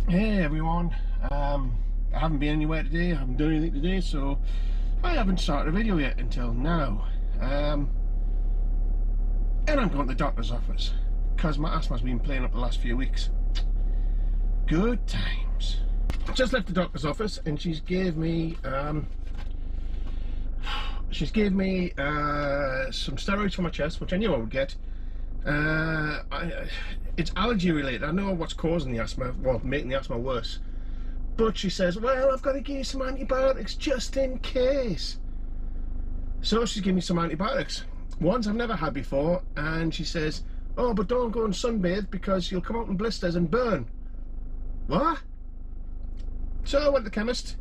Hey everyone, I haven't been anywhere today, I haven't done anything today, so I haven't started a video yet until now. And I'm going to the doctor's office because my asthma's been playing up the last few weeks. Good times. Just left the doctor's office and she's gave me some steroids for my chest, which I knew I would get. It's allergy related. I know what's causing the asthma, well, making the asthma worse. But she says, well, I've got to give you some antibiotics just in case. So she's giving me some antibiotics. Ones I've never had before, and she says, oh, but don't go and sunbathe because you'll come out in blisters and burn. What? So I went to the chemist,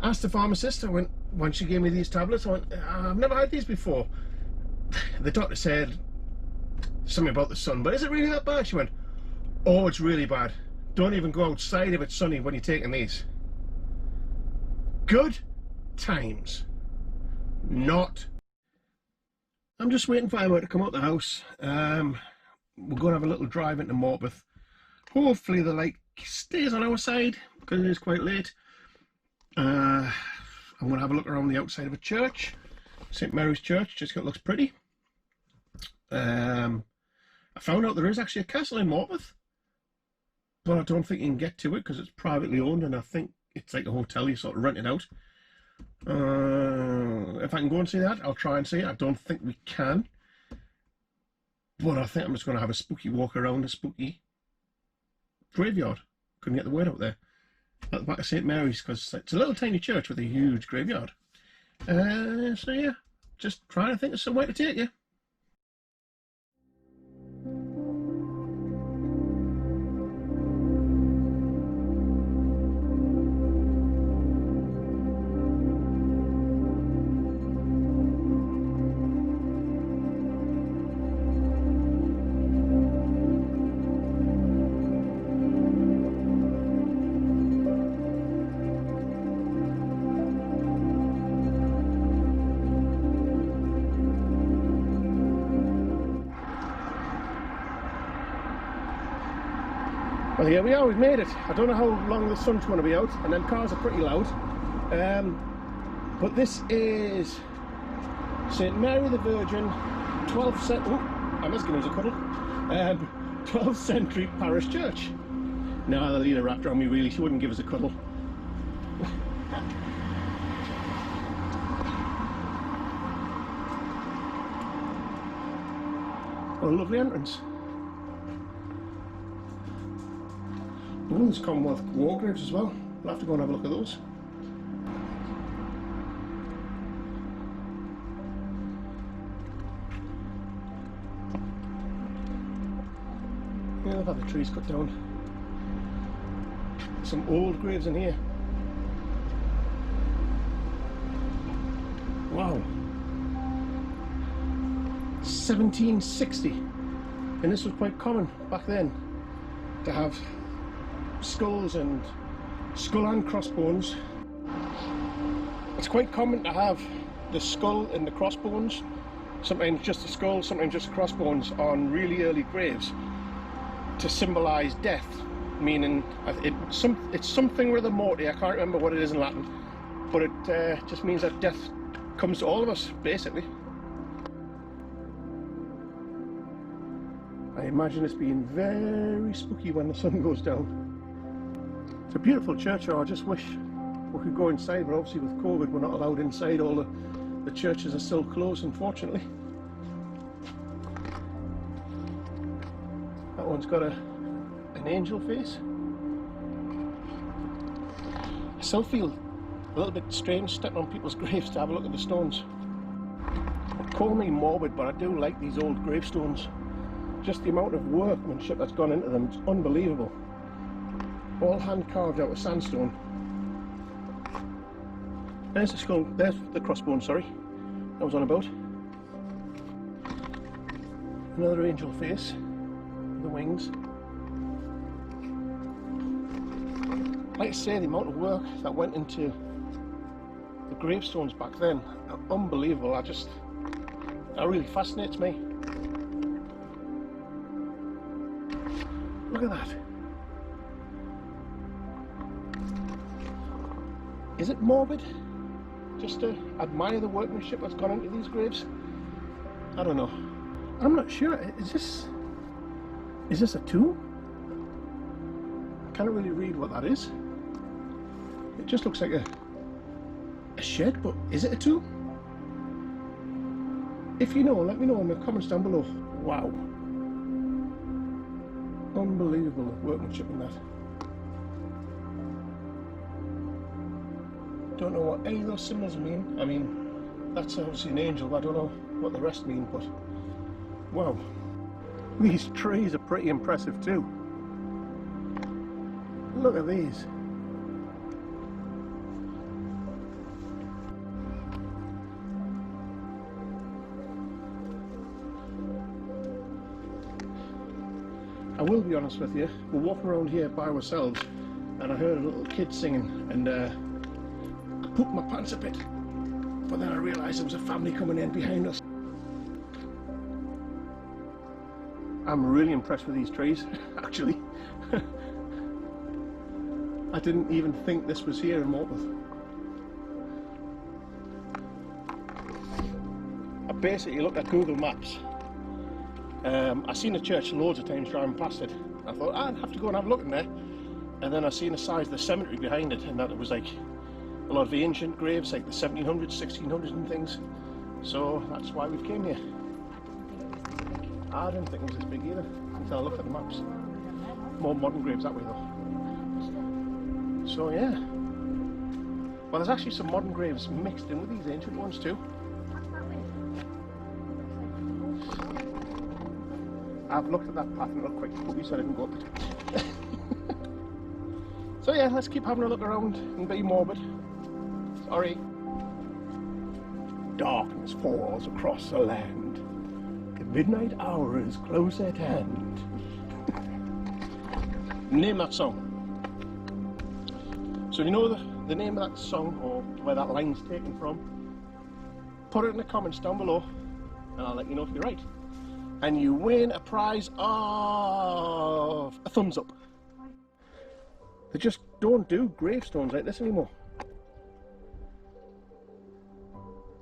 asked the pharmacist, when she gave me these tablets, I went, I've never had these before. The doctor said something about the sun, but is it really that bad? She went, oh, it's really bad. Don't even go outside if it's sunny when you're taking these. Good times. Not. I'm just waiting for Emma to come out the house. We're going to have a little drive into Morpeth. Hopefully the light stays on our side because it is quite late. I'm going to have a look around the outside of a church, St Mary's Church, just 'cause it looks pretty. I found out there is actually a castle in Morpeth, but I don't think you can get to it because it's privately owned, and I think it's like a hotel, you sort of rent it out. If I can go and see that, I'll try and see it. I don't think we can, but I think I'm just going to have a spooky walk around a spooky graveyard. Couldn't get the word out there. At the back of St Mary's, because it's a little tiny church with a huge graveyard. So yeah, just trying to think of some way to take you. Well, here we are, we've made it. I don't know how long the sun's going to be out, and then cars are pretty loud. But this is St Mary the Virgin, 12th century, I must give us a cuddle, 12th century parish church. No, the leader wrapped around me really, she wouldn't give us a cuddle. What a lovely entrance. Oh, there's Commonwealth war graves as well. We'll have to go and have a look at those. Yeah, they've had the trees cut down. Some old graves in here. Wow. 1760. And this was quite common back then to have skulls and crossbones. It's quite common to have the skull and the crossbones, sometimes just the skull, sometimes just the crossbones, on really early graves to symbolise death, meaning it's something with a morte. I can't remember what it is in Latin, but it just means that death comes to all of us, basically. I imagine it's being very spooky when the sun goes down. It's a beautiful church. I just wish we could go inside, but obviously with COVID we're not allowed inside. All the churches are still closed, unfortunately. That one's got an angel face. I still feel a little bit strange stepping on people's graves to have a look at the stones. Call me morbid, but I do like these old gravestones. Just the amount of workmanship that's gone into them, it's unbelievable. All hand carved out of sandstone. There's the skull, there's the crossbone, sorry, I was on about. Another angel face, the wings. Like I say, the amount of work that went into the gravestones back then, unbelievable. That really fascinates me. Look at that. Is it morbid just to admire the workmanship that's gone into these graves? I don't know. I'm not sure. Is this a tomb? I can't really read what that is. It just looks like a shed, but is it a tomb? If you know, let me know in the comments down below. Wow. Unbelievable workmanship in that. Don't know what any of those symbols mean. I mean, that's obviously an angel, but I don't know what the rest mean, but wow. These trees are pretty impressive too. Look at these. I will be honest with you, we're walking around here by ourselves and I heard a little kid singing and I pooped my pants a bit, but then I realised there was a family coming in behind us. I'm really impressed with these trees, actually. I didn't even think this was here in Morpeth. I basically looked at Google Maps. I've seen the church loads of times driving past it. I thought I'd have to go and have a look in there. And then I seen the size of the cemetery behind it, and that it was like a lot of the ancient graves, like the 1700s, 1600s and things. So that's why we've came here. I didn't think it was this big either until I looked at the maps. More modern graves that way though. So yeah. Well, there's actually some modern graves mixed in with these ancient ones too. I've looked at that path real quick, but you said I didn't go up it. So yeah, let's keep having a look around and be morbid. Sorry. Darkness falls across the land. The midnight hour is close at hand. Name that song. So you know the name of that song or where that line's taken from? Put it in the comments down below and I'll let you know if you're right. And you win a prize of a thumbs up. They just don't do gravestones like this anymore.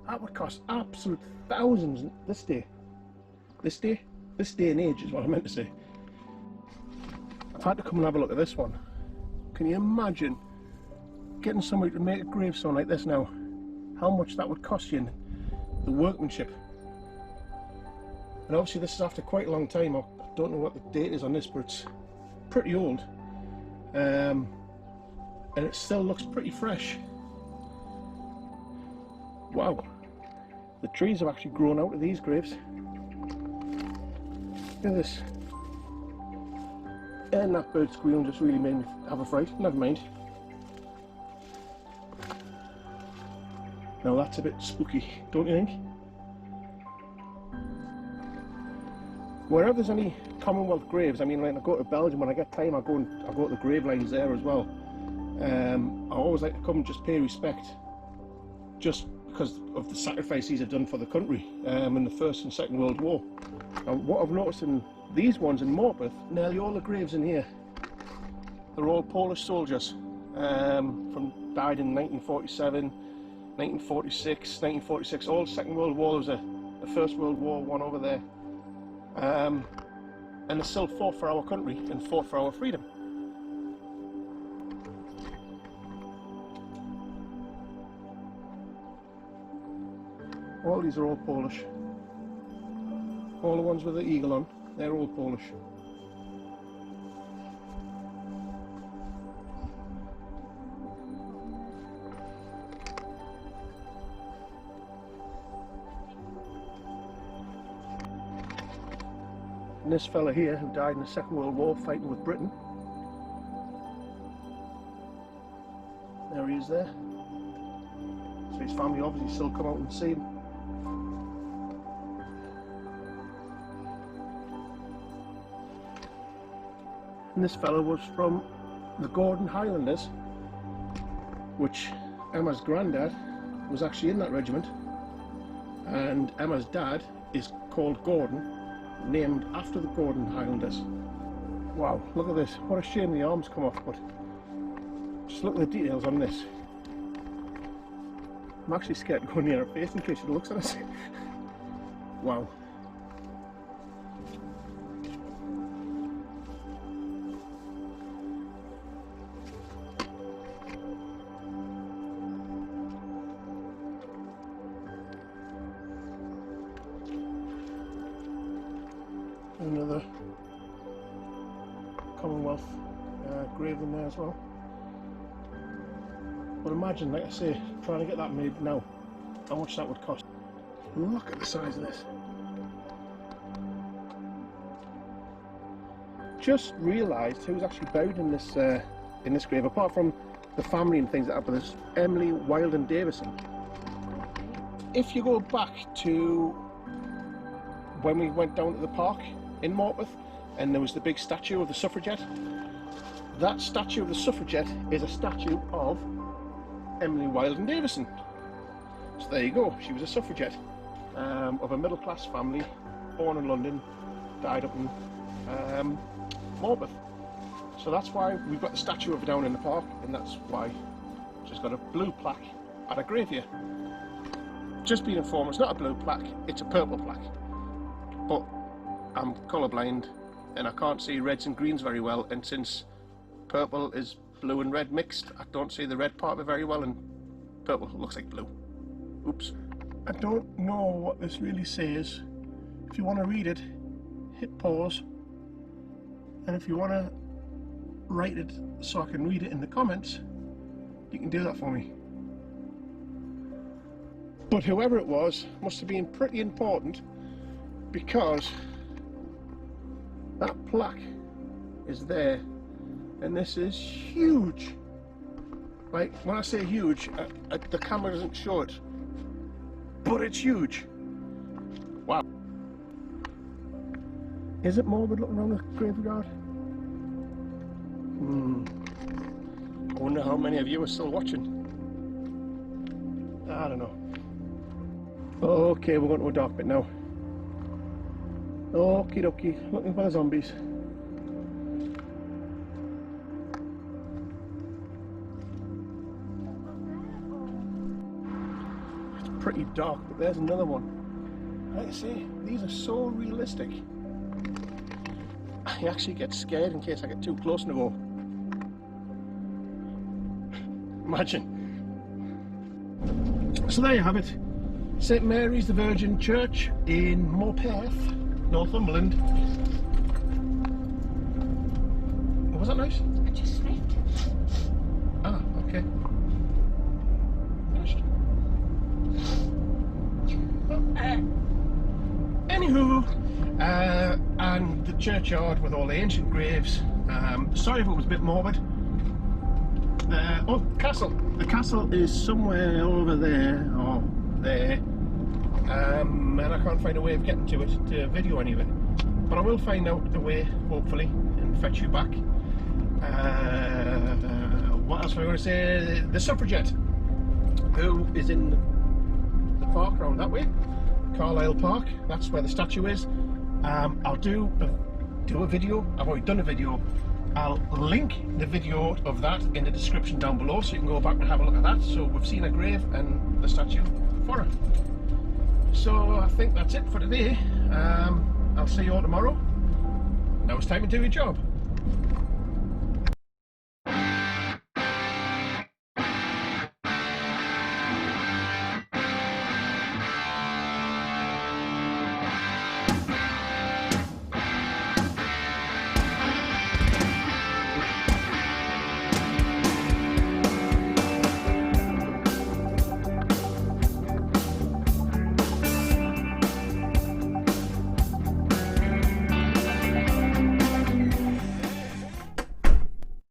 That would cost absolute thousands this day. This day and age is what I meant to say. I've had to come and have a look at this one. Can you imagine getting somebody to make a gravestone like this now? How much that would cost you in the workmanship. And obviously this is after quite a long time. I don't know what the date is on this, but it's pretty old. And it still looks pretty fresh. Wow. The trees have actually grown out of these graves. Look at this. And that bird squealing just really made me have a fright. Never mind. Now that's a bit spooky, don't you think? Wherever there's any Commonwealth graves, I mean, like I go to Belgium when I get time, I go to the grave lines there as well. I always like to come and just pay respect, just because of the sacrifices they've done for the country in the First and Second World War. And what I've noticed in these ones in Morpeth, nearly all the graves in here, they're all Polish soldiers died in 1947, 1946, 1946, all Second World War. There was a First World War one over there. And they still fought for our country and fought for our freedom. All these are all Polish. All the ones with the eagle on, they're all Polish. And this fella here who died in the Second World War fighting with Britain. There he is there. So his family obviously still come out and see him. And this fella was from the Gordon Highlanders, which Emma's granddad was actually in that regiment. And Emma's dad is called Gordon, named after the Gordon Highlanders. Wow, look at this. What a shame the arms come off, but just look at the details on this. I'm actually scared to go near her face in case she looks at us. Wow. Another Commonwealth grave in there as well. But imagine, like I say, trying to get that made now, how much that would cost. Look at the size of this. Just realised who's actually buried in this grave, apart from the family and things like that, but there's Emily Wilding Davison. If you go back to when we went down to the park in Morpeth and there was the big statue of the suffragette, that statue of the suffragette is a statue of Emily Wilding Davison. So there you go, she was a suffragette of a middle class family, born in London, died up in Morpeth. So that's why we've got the statue of her down in the park, and that's why she's got a blue plaque at a grave here. Just being informed, it's not a blue plaque, it's a purple plaque. But I'm colourblind and I can't see reds and greens very well, and since purple is blue and red mixed, I don't see the red part of it very well, and purple looks like blue. Oops. I don't know what this really says. If you want to read it, hit pause, and if you want to write it so I can read it in the comments, you can do that for me. But whoever it was must have been pretty important, because that plaque is there, and this is huge. Like, when I say huge, the camera doesn't show it, but it's huge. Wow. Is it morbid looking around the graveyard? I wonder how many of you are still watching. I don't know. Okay, we're going to a dark bit now. Okie dokie, looking for the zombies. It's pretty dark, but there's another one. Like I say, these are so realistic. I actually get scared in case I get too close in the go. Imagine. So there you have it. St Mary's the Virgin Church in Morpeth, Northumberland. Was that nice? I just sniffed. Ah, okay. Finished. Anywho, and the churchyard with all the ancient graves. Sorry if it was a bit morbid. Oh, castle. The castle is somewhere over there, or there. And I can't find a way of getting to it to video any of it. But I will find out the way, hopefully, and fetch you back. What else am I going to say? The suffragette, who is in the park around that way, Carlisle Park. That's where the statue is. I'll do a video. I've already done a video. I'll link the video of that in the description down below, so you can go back and have a look at that. So we've seen a grave and the statue for her. So I think that's it for today. I'll see you all tomorrow. Now it's time to do your job.